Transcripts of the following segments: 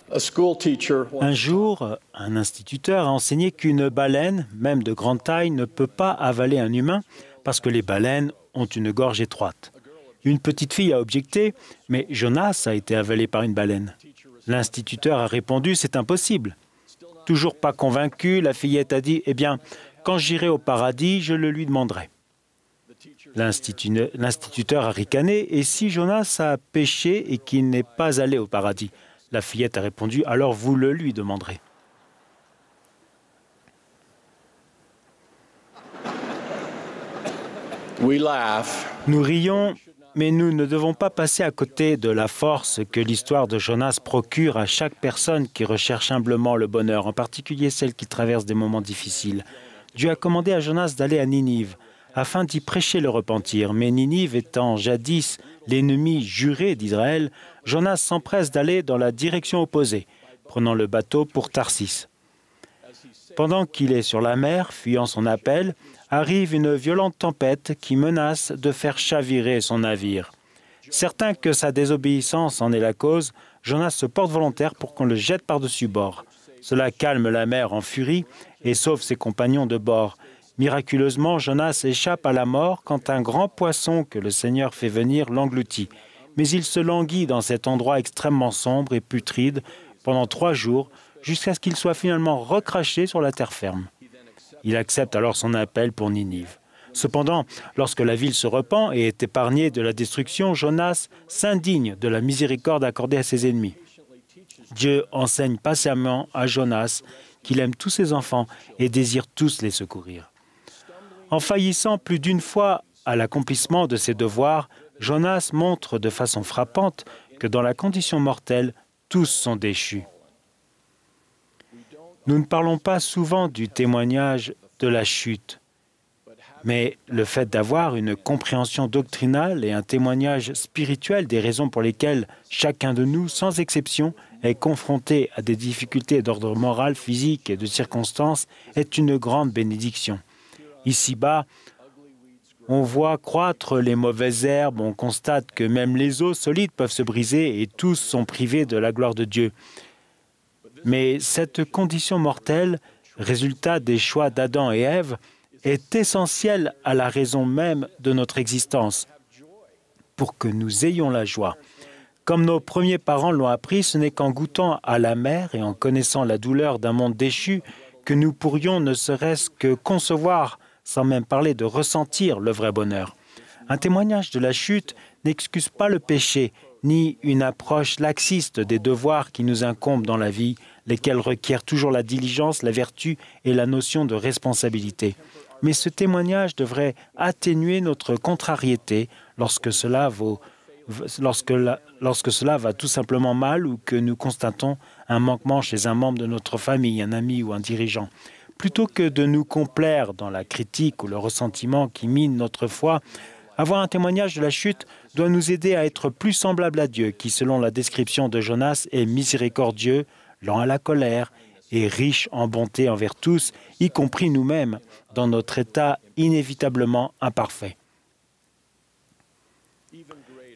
Un jour, un instituteur a enseigné qu'une baleine, même de grande taille, ne peut pas avaler un humain parce que les baleines ont une gorge étroite. Une petite fille a objecté, mais Jonas a été avalé par une baleine. L'instituteur a répondu, c'est impossible. Toujours pas convaincue, la fillette a dit, eh bien, quand j'irai au paradis, je le lui demanderai. L'instituteur a ricané, et si Jonas a péché et qu'il n'est pas allé au paradis? La fillette a répondu, alors vous le lui demanderez. Nous rions, mais nous ne devons pas passer à côté de la force que l'histoire de Jonas procure à chaque personne qui recherche humblement le bonheur, en particulier celle qui traverse des moments difficiles. Dieu a commandé à Jonas d'aller à Ninive, afin d'y prêcher le repentir. Mais Ninive étant jadis l'ennemi juré d'Israël, Jonas s'empresse d'aller dans la direction opposée, prenant le bateau pour Tarsis. Pendant qu'il est sur la mer, fuyant son appel, arrive une violente tempête qui menace de faire chavirer son navire. Certain que sa désobéissance en est la cause, Jonas se porte volontaire pour qu'on le jette par-dessus bord. Cela calme la mer en furie et sauve ses compagnons de bord. Miraculeusement, Jonas échappe à la mort quand un grand poisson que le Seigneur fait venir l'engloutit. Mais il se languit dans cet endroit extrêmement sombre et putride pendant 3 jours, jusqu'à ce qu'il soit finalement recraché sur la terre ferme. Il accepte alors son appel pour Ninive. Cependant, lorsque la ville se repent et est épargnée de la destruction, Jonas s'indigne de la miséricorde accordée à ses ennemis. Dieu enseigne patiemment à Jonas qu'il aime tous ses enfants et désire tous les secourir. En faillissant plus d'une fois à l'accomplissement de ses devoirs, Jonas montre de façon frappante que dans la condition mortelle, tous sont déchus. Nous ne parlons pas souvent du témoignage de la chute, mais le fait d'avoir une compréhension doctrinale et un témoignage spirituel des raisons pour lesquelles chacun de nous, sans exception, est confronté à des difficultés d'ordre moral, physique et de circonstances est une grande bénédiction. Ici-bas, on voit croître les mauvaises herbes, on constate que même les os solides peuvent se briser et tous sont privés de la gloire de Dieu. Mais cette condition mortelle, résultat des choix d'Adam et Ève, est essentielle à la raison même de notre existence, pour que nous ayons la joie. Comme nos premiers parents l'ont appris, ce n'est qu'en goûtant à la mer et en connaissant la douleur d'un monde déchu que nous pourrions ne serait-ce que concevoir, sans même parler de ressentir le vrai bonheur. Un témoignage de la chute n'excuse pas le péché, ni une approche laxiste des devoirs qui nous incombent dans la vie, lesquels requièrent toujours la diligence, la vertu et la notion de responsabilité. Mais ce témoignage devrait atténuer notre contrariété lorsque cela va tout simplement mal ou que nous constatons un manquement chez un membre de notre famille, un ami ou un dirigeant. Plutôt que de nous complaire dans la critique ou le ressentiment qui mine notre foi, avoir un témoignage de la chute doit nous aider à être plus semblables à Dieu, qui, selon la description de Jonas, est miséricordieux, lent à la colère et riche en bonté envers tous, y compris nous-mêmes, dans notre état inévitablement imparfait.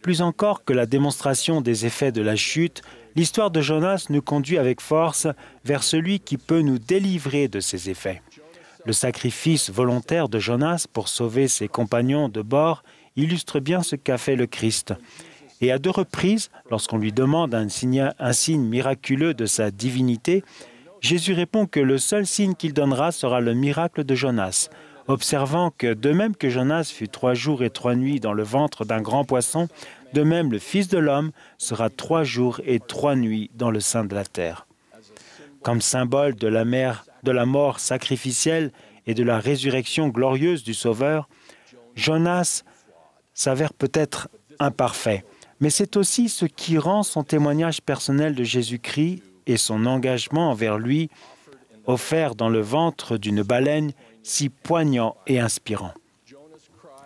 Plus encore que la démonstration des effets de la chute, l'histoire de Jonas nous conduit avec force vers celui qui peut nous délivrer de ces effets. Le sacrifice volontaire de Jonas pour sauver ses compagnons de bord illustre bien ce qu'a fait le Christ. Et à 2 reprises, lorsqu'on lui demande un signe miraculeux de sa divinité, Jésus répond que le seul signe qu'il donnera sera le miracle de Jonas, observant que de même que Jonas fut 3 jours et 3 nuits dans le ventre d'un grand poisson, de même le Fils de l'homme sera 3 jours et 3 nuits dans le sein de la terre. Comme symbole de la mort sacrificielle et de la résurrection glorieuse du Sauveur, Jonas s'avère peut-être imparfait, mais c'est aussi ce qui rend son témoignage personnel de Jésus-Christ et son engagement envers lui, offert dans le ventre d'une baleine, si poignant et inspirant.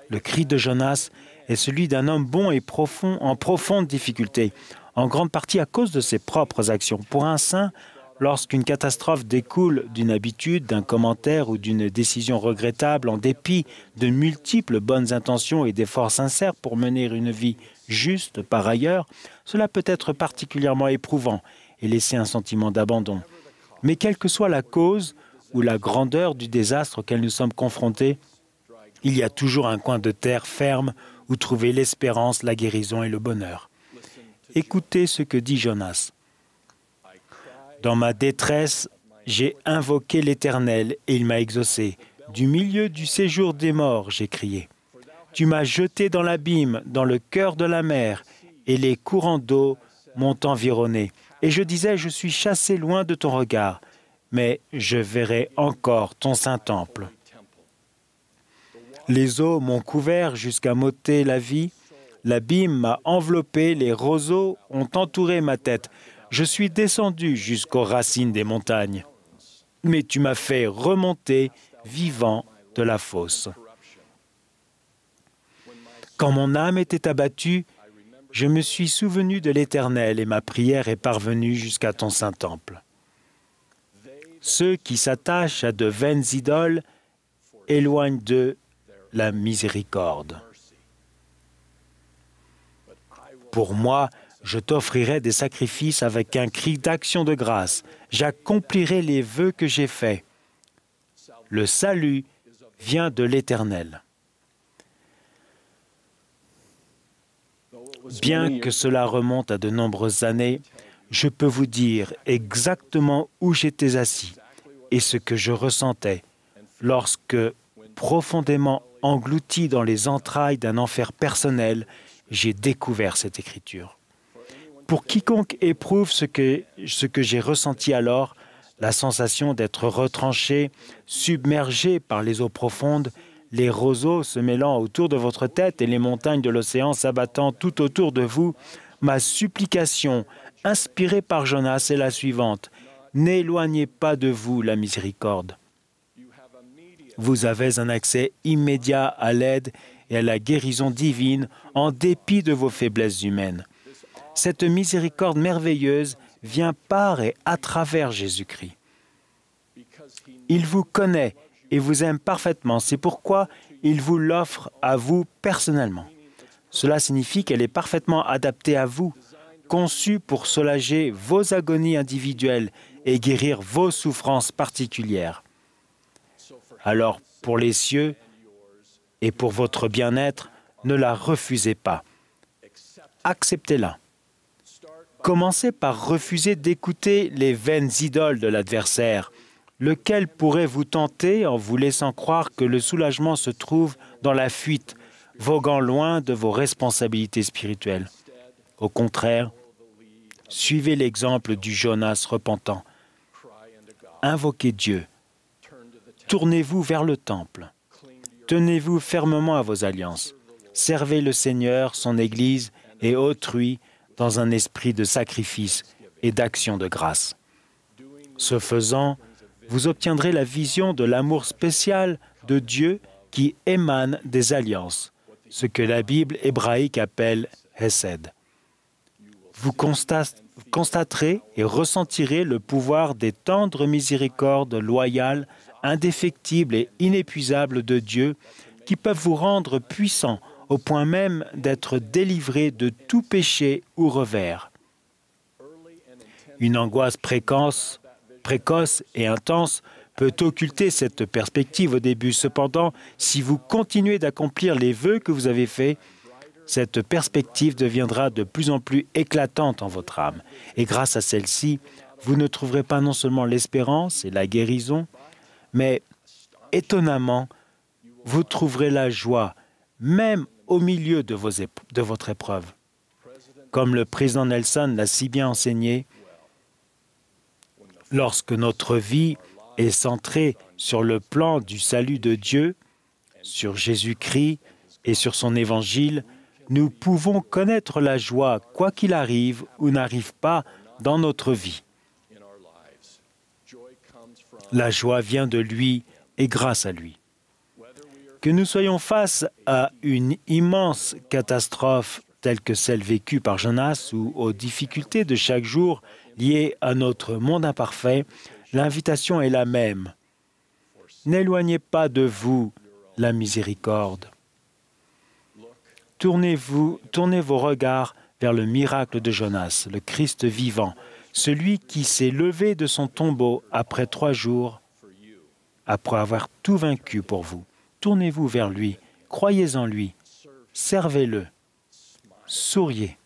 Le cri de Jonas est celui d'un homme bon et profond, en profonde difficulté, en grande partie à cause de ses propres actions. Pour un saint, lorsqu'une catastrophe découle d'une habitude, d'un commentaire ou d'une décision regrettable, en dépit de multiples bonnes intentions et d'efforts sincères pour mener une vie juste par ailleurs, cela peut être particulièrement éprouvant et laisser un sentiment d'abandon. Mais quelle que soit la cause ou la grandeur du désastre auquel nous sommes confrontés, il y a toujours un coin de terre ferme où trouver l'espérance, la guérison et le bonheur. Écoutez ce que dit Jonas. Dans ma détresse, j'ai invoqué l'Éternel et il m'a exaucé. Du milieu du séjour des morts, j'ai crié. Tu m'as jeté dans l'abîme, dans le cœur de la mer, et les courants d'eau m'ont environné. Et je disais, je suis chassé loin de ton regard, mais je verrai encore ton saint temple. Les eaux m'ont couvert jusqu'à m'ôter la vie, l'abîme m'a enveloppé, les roseaux ont entouré ma tête. Je suis descendu jusqu'aux racines des montagnes. Mais tu m'as fait remonter vivant de la fosse. Quand mon âme était abattue, je me suis souvenu de l'Éternel et ma prière est parvenue jusqu'à ton saint temple. Ceux qui s'attachent à de vaines idoles éloignent d'eux la miséricorde. Pour moi, je t'offrirai des sacrifices avec un cri d'action de grâce. J'accomplirai les vœux que j'ai faits. Le salut vient de l'Éternel. Bien que cela remonte à de nombreuses années, je peux vous dire exactement où j'étais assis et ce que je ressentais lorsque, profondément englouti dans les entrailles d'un enfer personnel, j'ai découvert cette écriture. Pour quiconque éprouve ce que j'ai ressenti alors, la sensation d'être retranché, submergé par les eaux profondes, les roseaux se mêlant autour de votre tête et les montagnes de l'océan s'abattant tout autour de vous, ma supplication, inspirée par Jonas, est la suivante. N'éloignez pas de vous la miséricorde. Vous avez un accès immédiat à l'aide et à la guérison divine en dépit de vos faiblesses humaines. Cette miséricorde merveilleuse vient par et à travers Jésus-Christ. Il vous connaît et vous aime parfaitement. C'est pourquoi il vous l'offre à vous personnellement. Cela signifie qu'elle est parfaitement adaptée à vous, conçue pour soulager vos agonies individuelles et guérir vos souffrances particulières. Alors, pour les cieux et pour votre bien-être, ne la refusez pas. Acceptez-la. Commencez par refuser d'écouter les vaines idoles de l'adversaire, lequel pourrait vous tenter en vous laissant croire que le soulagement se trouve dans la fuite, voguant loin de vos responsabilités spirituelles. Au contraire, suivez l'exemple du Jonas repentant. Invoquez Dieu. Tournez-vous vers le temple. Tenez-vous fermement à vos alliances. Servez le Seigneur, son Église et autrui dans un esprit de sacrifice et d'action de grâce. Ce faisant, vous obtiendrez la vision de l'amour spécial de Dieu qui émane des alliances, ce que la Bible hébraïque appelle Hesed. Vous constaterez et ressentirez le pouvoir des tendres miséricordes loyales, indéfectibles et inépuisables de Dieu qui peuvent vous rendre puissant au point même d'être délivré de tout péché ou revers. Une angoisse précoce et intense peut occulter cette perspective au début. Cependant, si vous continuez d'accomplir les vœux que vous avez faits, cette perspective deviendra de plus en plus éclatante en votre âme. Et grâce à celle-ci, vous ne trouverez pas non seulement l'espérance et la guérison, mais étonnamment, vous trouverez la joie, même au milieu de votre épreuve. Comme le président Nelson l'a si bien enseigné, lorsque notre vie est centrée sur le plan du salut de Dieu, sur Jésus-Christ et sur son évangile, nous pouvons connaître la joie, quoi qu'il arrive ou n'arrive pas dans notre vie. La joie vient de lui et grâce à lui. Que nous soyons face à une immense catastrophe telle que celle vécue par Jonas ou aux difficultés de chaque jour liées à notre monde imparfait, l'invitation est la même. N'éloignez pas de vous la miséricorde. Tournez vos regards vers le miracle de Jonas, le Christ vivant, celui qui s'est levé de son tombeau après 3 jours, après avoir tout vaincu pour vous. Tournez-vous vers lui, croyez en lui, servez-le, souriez,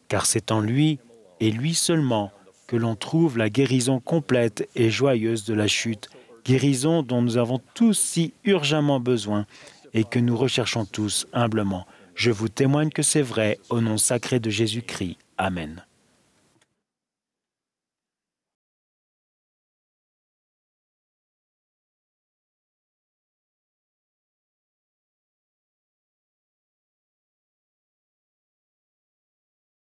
car c'est en lui et lui seulement que l'on trouve la guérison complète et joyeuse de la chute, guérison dont nous avons tous si urgemment besoin et que nous recherchons tous humblement. Je vous témoigne que c'est vrai, au nom sacré de Jésus-Christ. Amen.